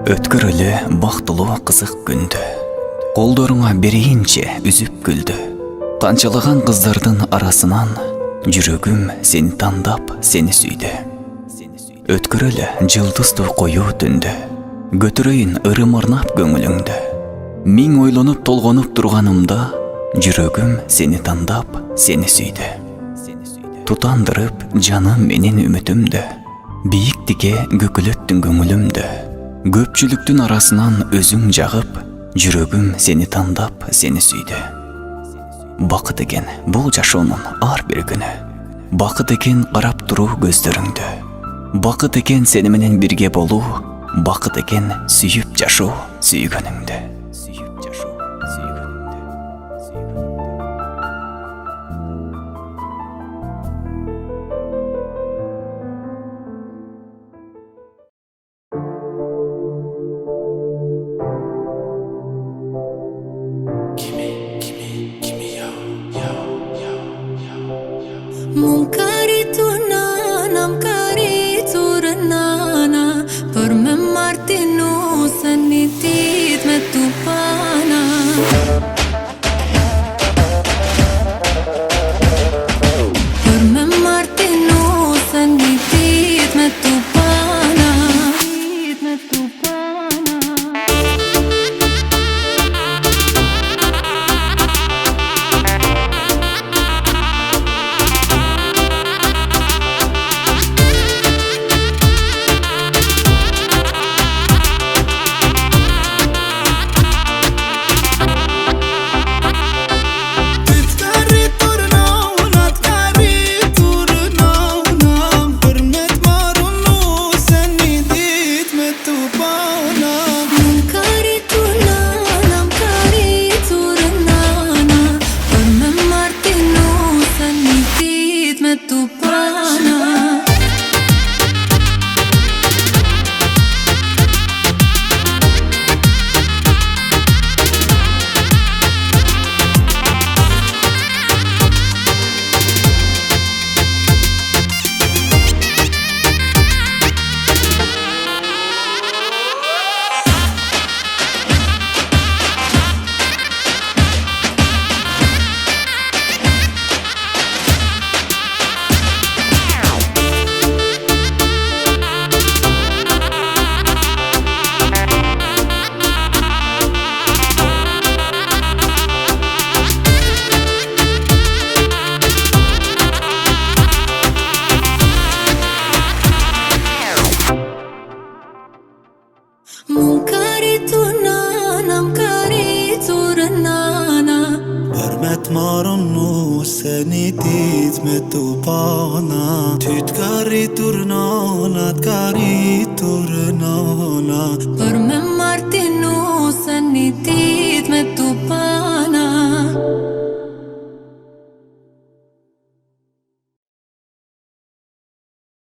Өткөр эле бактылуу кызык күндү, колдоруңа берейинче үзүп күлдү. Канчалаган кыздардын арасынан жүрөгүм сени тандап, сени сүйдү. Өткөр эле жылдыздуу коюу түндү, көтөрөйүн ырым арнап көңүлүңдү. Миң ойлонуп толгонуп турганымда, жүрөгүм сени тандап, сени сүйдү. Тутандырып жаным менин үмүтүмдү, бийиктикке көкөлөттүң көңүлүмдү. Көпчүлүктүн арасынан өзүң жагып, жүрөгүм сени тандап, сени сүйдү. Бакыт экен бул жашоонун ар бир күнү, бакыт экен карап туруу көздөрүңдү. Бакыт экен сени менен бирге болуу, бакыт экен сүйүп жашоо сүйгөнүңдү. Mon carito nanam carito renana, per me Martino sanitit me tu pana. Per me Martino sanitit me tu pana. Me tu pana. Tu pana. Mon carito nanam carito renana, Hürmet marunu seni ditme tu bana. Tüt kari turnana. per me Martino